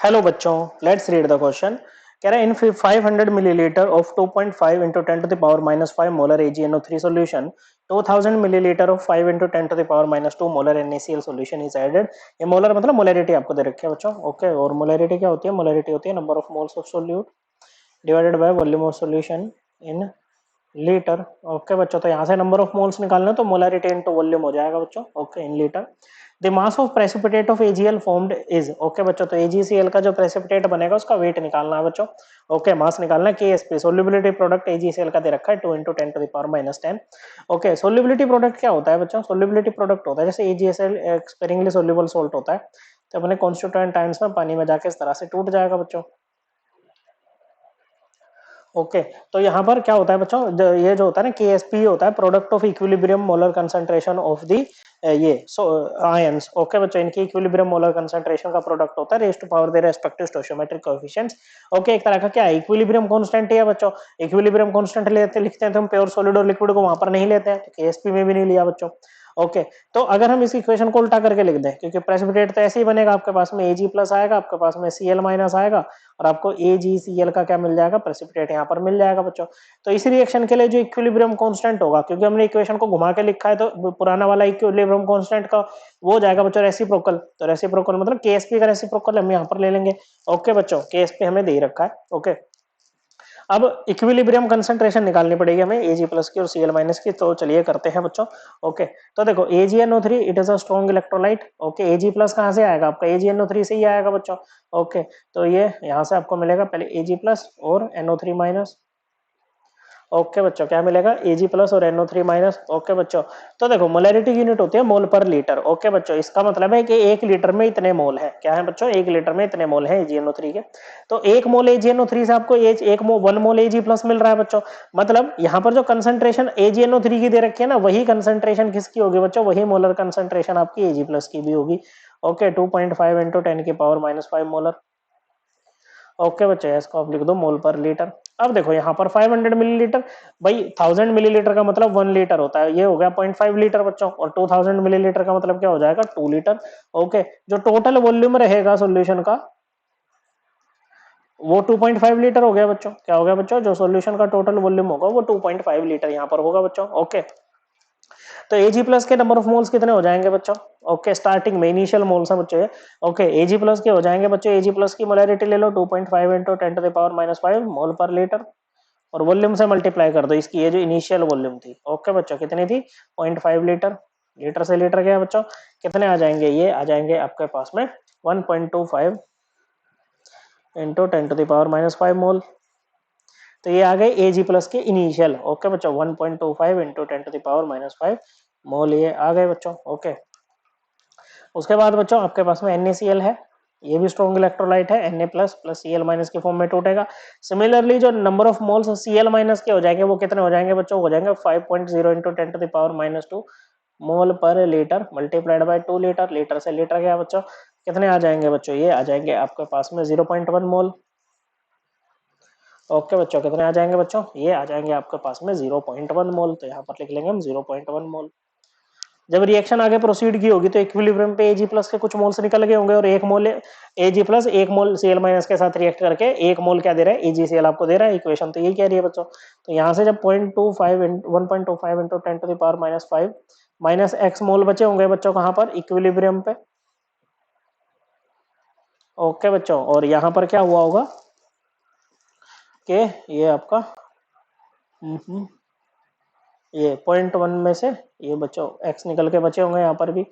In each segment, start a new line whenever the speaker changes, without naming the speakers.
Hello बच्चों, let's read the question. कह रहा है in 500 milliliter of 2.5 into 10 to the power -5 molar AgNO3 solution 2000 milliliter of 5 into 10 to the power -2 molar NaCl solution is added. ये molar मतलब molarity आपको दे रखी है बच्चों। ओके, और मोलरिटी क्या होती है? मोलरिटी होती है number of moles of solute divided by volume of solution in litre. Okay बच्चों, तो यहाँ से नंबर ऑफ मोल्स निकालना तो मोलरिटी इनटू वॉल्यूम हो जाएगा बच्चों। Okay, in litre. The mass of precipitate of AgL formed is. Okay बच्चों, तो AgCl का जो प्रेसिपिटेट बनेगा उसका वेट निकालना है बच्चों। ओके, मास निकालना है। KSP सोल्युबिलिटी प्रोडक्ट AgCl का दे रखा है 2 × 10 to the power -10। Okay, solubility product क्या होता है बच्चों? सोल्युबिलिटी प्रोडक्ट होता है जैसे AgCl एक स्पेरिंगली सोल्यूबल सॉल्ट होता है, तो अपने कॉन्स्टिट्यूएंट आयंस में पानी में जाके इस तरह से टूट जाएगा बच्चों। ओके, तो यहाँ पर क्या होता है बच्चों? ये जो होता है ना, KSP होता है product of equilibrium molar concentration of the ये आयंस। ओके बच्चों, इनकी इक्विलिब्रियम मोलर कंसंट्रेशन का प्रोडक्ट होता है raise to power their respective stoichiometric coefficients. Okay, एक तरह का क्या है? इक्विलिब्रियम कांस्टेंट है बच्चों। इक्विलिब्रियम कांस्टेंट लेते लिखते हैं तो हम प्योर सॉलिड और लिक्विड को वहां पर नहीं लेते हैं, तो KSP में भी नहीं लिया बच्चों। ओके, तो अगर हम इस इक्वेशन को उल्टा करके लिख दें, क्योंकि प्रेसिपिटेट तो ऐसे ही बनेगा, आपके पास में Ag प्लस आएगा, आपके पास में Cl माइनस आएगा, और आपको AgCl का क्या मिल जाएगा? प्रेसिपिटेट यहाँ पर मिल जाएगा बच्चों। तो इस रिएक्शन के लिए जो इक्विलिब्रियम कांस्टेंट होगा, क्योंकि हमने इक्वेशन को घुमा के लिखा है, तो पुराना वाला इक्विलिब्रियम कांस्टेंट का वो हो जाएगा बच्चों रेसिप्रोकल। तो रेसिप्रोकल मतलब KSP का रेसिप्रोकल हम यहाँ पर ले लेंगे। ओके बच्चों, KSP हमें दे ही रखा है। ओके, अब इक्विलिब्रियम कंसंट्रेशन निकालनी पड़ेगी हमें Ag प्लस की और Cl माइनस की, तो चलिए करते हैं बच्चों। ओके, तो देखो AgNO3 it is a strong electrolyte. Okay, Ag plus कहाँ से आएगा? आपका AgNO3 से ही आएगा बच्चों। ओके, तो ये यहाँ से आपको मिलेगा पहले Ag प्लस और NO3 माइनस। ओके बच्चों, क्या मिलेगा? Ag प्लस और NO3 माइनस। ओके बच्चों, तो देखो मोलरिटी यूनिट होती है मोल पर लीटर। ओके बच्चों, इसका मतलब है कि 1 लीटर में इतने मोल है। क्या है बच्चों? 1 लीटर में इतने मोल है AgNO3 के। तो 1 मोल AgNO3 से आपको 1 मोल Ag प्लस मिल रहा है बच्चों। मतलब यहाँ पर जो कंसंट्रेशन AgNO3 की दे रखी है ना, वही कंसंट्रेशन किसकी होगी बच्चों? वही मोलर कंसंट्रेशन आपकी Ag प्लस की भी होगी। ओके, 2.5 इंटू 10 की पावर -5 मोलर। ओके बच्चे, इसको आप लिख दो मोल पर लीटर। अब देखो यहाँ पर 500 मिलीलीटर, भाई 1000 मिलीलीटर का मतलब 1 लीटर होता है, ये हो गया 0.5 लीटर बच्चों, और 2000 मिलीलीटर का मतलब क्या हो जाएगा? 2 लीटर। ओके, जो टोटल वॉल्यूम रहेगा सॉल्यूशन का वो 2.5 लीटर हो गया बच्चों। क्या हो गया बच्चों? जो सॉल्यूशन का टोटल वॉल्यूम होगा वो 2.5 लीटर यहाँ पर होगा बच्चों। ओके, तो Ag प्लस के नंबर ऑफ मोल्स कितने हो जाएंगे बच्चों? ओके, स्टार्टिंग में इनिशियल मोल्स हैं बच्चों ये। ओके, Ag प्लस के हो जाएंगे बच्चों, Ag प्लस की मोलरिटी ले लो 2.5 इंटू 10 टू द पावर -5 मोल पर लीटर, और वॉल्यूम से मल्टीप्लाई कर दो इसकी, ये जो इनिशियल वॉल्यूम थी। ओके बच्चों, कितनी थी? 0.5 लीटर। लीटर से लीटर गया बच्चों, कितने आ जाएंगे? ये आ जाएंगे आपके पास में 1.25 इंटू 10 टू द पावर -5 मोल। तो ये आ गए Ag प्लस के इनिशियल। ओके बच्चों, 1.25 इंटू 10 टू द पावर -5 मोल ये आ गए बच्चों। ओके, उसके बाद बच्चों आपके पास में NaCl है, ये भी स्ट्रॉन्ग इलेक्ट्रोलाइट है। Na plus plus Cl minus के फॉर्म में टूटेगा। सिमिलरली जो number of moles Cl minus के हो जाएंगे वो कितने हो जाएंगे बच्चों? हो जाएंगे 5.0 इंटू 10 टू द पावर -2 मोल पर litre multiplied by 2 litre. Litre से लीटर गया बच्चों, कितने आ जाएंगे बच्चों? ये आ जाएंगे आपके पास में 0.1 मोल। ओके बच्चों, कितने आ जाएंगे बच्चों? ये आ जाएंगे आपके पास में 0.1 मोल। तो यहाँ पर लिख लेंगे हम 0.1 मोल। जब रिएक्शन आगे प्रोसीड की होगी तो इक्विलिब्रियम पे Ag प्लस के कुछ मोल्स निकल गए होंगे, और एक मोल Ag प्लस 1 मोल Cl माइनस के साथ रिएक्ट करके 1 मोल क्या दे रहा है? AgCl आपको दे रहा है। इक्वेशन तो यही कह रही है बच्चों। तो यहाँ से जब 1.25 into 10 to the power -5 minus x mole बचे होंगे बच्चों कहाँ पर? इक्विलिब्रियम पे। ओके बच्चों, और यहाँ पर क्या हुआ होगा कि ये आपका ये 0.1 में से ये बच्चों x निकल के बचे होंगे यहाँ पर भी,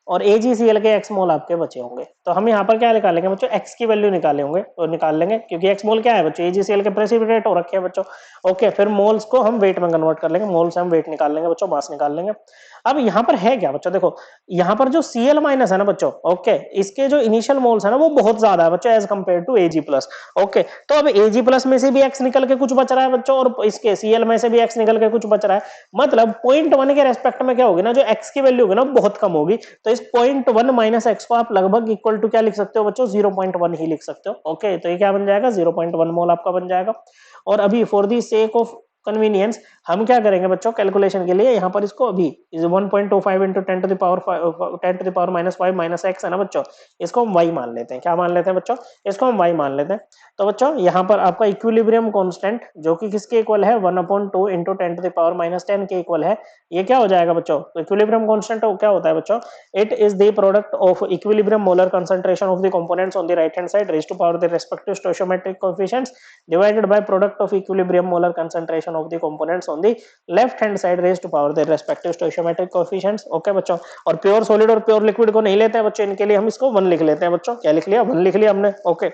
और AgCl के x मोल आपके बचे होंगे। तो हम यहाँ पर क्या निकालेंगे बच्चों? x की वैल्यू निकाले होंगे और निकाल लेंगे, क्योंकि x मोल क्या है बच्चों? AgCl के प्रेसिपिटेट हो रखे हैं बच्चों। ओके, फिर मोल्स को हम वेट में कन्वर्ट कर लेंगे, मोल से हम वेट निकाल लेंगे बच्चों, मास निकाल लेंगे। अब यहाँ पर है क्या बच्चों? देखो यहाँ पर जो Cl माइनस है ना बच्चों, ओके, इसके जो इनिशियल मोल्स है ना वो बहुत ज्यादा है बच्चों as compare to Ag plus. Okay, तो अब Ag प्लस में से भी x निकल के कुछ बच रहा है बच्चों, और इसके Cl में से भी x निकल के कुछ बच रहा है। मतलब 0.1 के रेस्पेक्ट में क्या होगी ना, जो x की वैल्यू होगी ना बहुत कम होगी। तो इस 0.1 माइनस x को आप लगभग इक्वल टू क्या लिख सकते हो बच्चों? 0.1 ही लिख सकते हो। ओके, तो ये क्या बन जाएगा? 0.1 मोल आपका बन जाएगा। और अभी for the sake of convenience हम क्या करेंगे बच्चों कैलकुलेशन के लिए यहाँ पर इसको अभी 1.25 into 10 to the power 5 minus x है ना बच्चों, इसको हम y मान लेते हैं। क्या मान लेते हैं बच्चों, इसको हम y मान लेते हैं। तो बच्चों यहाँ पर आपका इक्विलिब्रियम कांस्टेंट जो कि किसके इक्वल है 1/2 इंटू 10 टू द पावर -10 के इक्वल है, ये क्या हो जाएगा बच्चों, तो इक्विलिब्रियम कांस्टेंट क्या होता है बच्चों, it is the product of equilibrium molar concentration of the components on the right hand side raise to power the respective stoichiometric coefficients divided by product of equilibrium molar concentration of the components on the left hand side raised to power their respective stoichiometric coefficients। Okay बच्चों, और pure solid और pure liquid को नहीं लेते हैं बच्चों, इनके लिए हम इसको 1 लिख लेते हैं बच्चों। क्या लिख लिया, 1 लिख लिया हमने। ओके,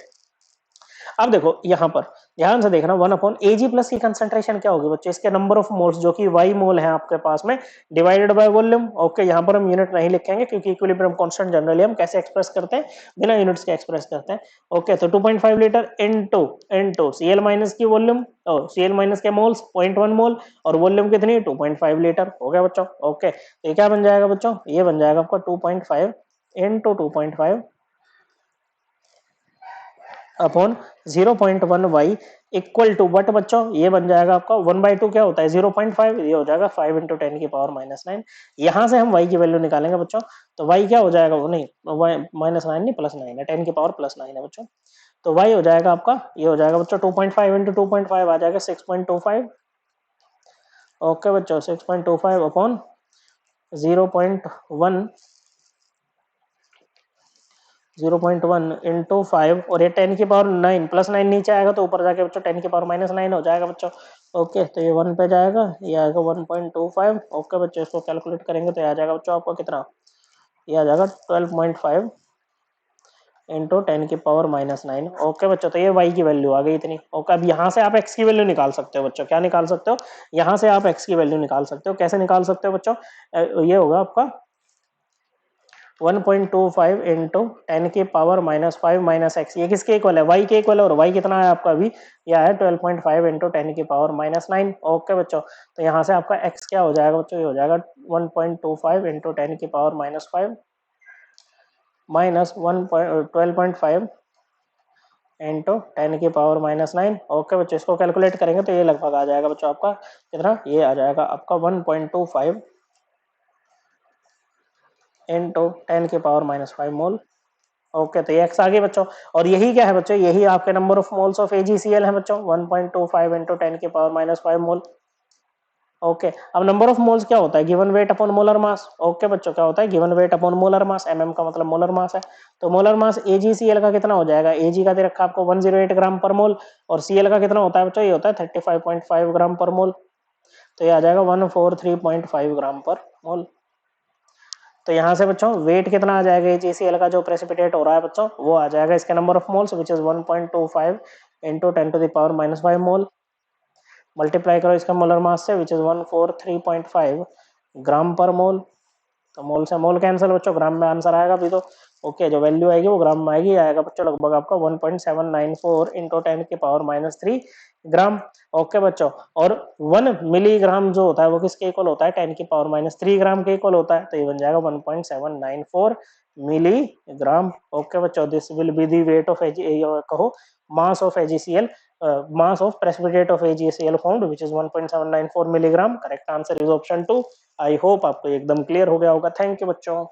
अब देखो यहां पर ध्यान से देखना 1/Ag प्लस की कंसंट्रेशन क्या होगी बच्चों, इसके नंबर ऑफ मोल्स जो कि y मोल है आपके पास में डिवाइडेड बाय वॉल्यूम। ओके, यहां पर हम यूनिट नहीं लिखेंगे क्योंकि इक्विलिब्रियम कांस्टेंट जनरली हम कैसे एक्सप्रेस करते हैं, बिना यूनिट्स के एक्सप्रेस करते हैं। ओके, तो 2.5 लीटर इनटू Cl माइनस की वॉल्यूम, Cl माइनस के मोल्स 0.1 मोल और वॉल्यूम कितनी 2.5 लीटर। हो गया बच्चों। ओके, तो ये क्या बन जाएगा बच्चों, ये बन जाएगा आपका 2.5 into 2.5 upon 0.1 y equal to but बच्चों ये बन जाएगा आपका 1/2 क्या होता है 0.5, ये हो जाएगा 5 इंटू 10 की पावर -9। यहां से हम y की वैल्यू निकालेंगे बच्चों, तो y क्या हो जाएगा, वो नहीं -9 नहीं +9 है, 10 की पावर +9 है बच्चों। तो y हो जाएगा आपका, ये हो जाएगा बच्चों 2.5 इंटू 2.5 आ जाएगा 6.25। ओके बच्चों, 6.25 अपॉन 0.1 इंटू 5 और ये 10 की पावर 9 +9 नीचे आएगा तो ऊपर जाके बच्चों 10 की पावर -9 हो जाएगा बच्चों। ओके, तो ये 1 पे जाएगा, ये आएगा 1.25। ओके बच्चों, इसको कैलकुलेट करेंगे तो ये आ जाएगा बच्चों आपको कितना, ये आ जाएगा 12.5 इंटू 10 की पावर -9। ओके बच्चों, तो ये y की वैल्यू आ गई इतनी। ओके, अब यहाँ से आप x की वैल्यू निकाल सकते हो बच्चों। क्या निकाल सकते हो, यहाँ से आप x की वैल्यू निकाल सकते हो। कैसे निकाल सकते हो बच्चों, ये होगा आपका 1.25 इंटू 10 की पावर -5 माइनस एक्स, ये किसके इक्वल है, y के इक्वल है, और y कितना है आपका अभी, यह है 12.5 इंटू 10 की पावर -9। ओके बच्चों, तो यहाँ से आपका x क्या हो जाएगा बच्चों, ये हो जाएगा 1.25 इंटू 10 की पावर -5 माइनस 12.5 इंटू 10 की पावर -9। ओके बच्चों, इसको कैलकुलेट करेंगे तो ये लगभग आ जाएगा बच्चों आपका कितना, ये आ जाएगा आपका 1.25 इंटू 10 की पावर -5 मोल। ओके, तो ये x आ गई बच्चों, और यही क्या है बच्चों, यही आपके number of moles of AgCl है बच्चों 1.25 इंटू 10 की पावर -5 मोल। ओके, अब नंबर ऑफ मोल्स क्या होता है, given weight upon molar mass. Okay बच्चों, क्या होता है given weight upon molar mass, mm का मतलब मोलर मास है। तो मोलर मास AgCl का कितना हो जाएगा, Ag का दे रखा आपको 108 ग्राम पर मोल, और Cl का कितना होता है बच्चों, ये होता है 35.5 ग्राम पर मोल। तो ये आ जाएगा 143.5 ग्राम पर मोल। तो यहाँ से बच्चों वेट कितना आ जाएगा HCl का जो प्रेसिपिटेट हो रहा है बच्चों, वो आ जाएगा इसके number of moles which is 1.25 into 10 to the power -5 mole, multiply करो इसका मोलर मास से विच इज 143.5 ग्राम पर मोल। तो मोल से मोल कैंसिल बच्चों, ग्राम में आंसर आएगा अभी तो। ओके, जो वैल्यू आएगी वो ग्राम में आएगी, आएगा बच्चों लगभग आपका 1.794 इंटू 10 की पावर -3 ग्राम। ओके बच्चों, और 1 मिलीग्राम जो होता है वो किसके इक्वल होता है, 10 की पावर -3 ग्राम के इक्वल होता है। तो ये बन जाएगा 1.794 मिलीग्राम। ओके बच्चों, this will be the weight of कहो mass of AgCl, mass of precipitate of AgCl found which is 1.794 milligram. Correct answer is option 2। I hope आपको एकदम क्लियर हो गया होगा। थैंक यू बच्चों।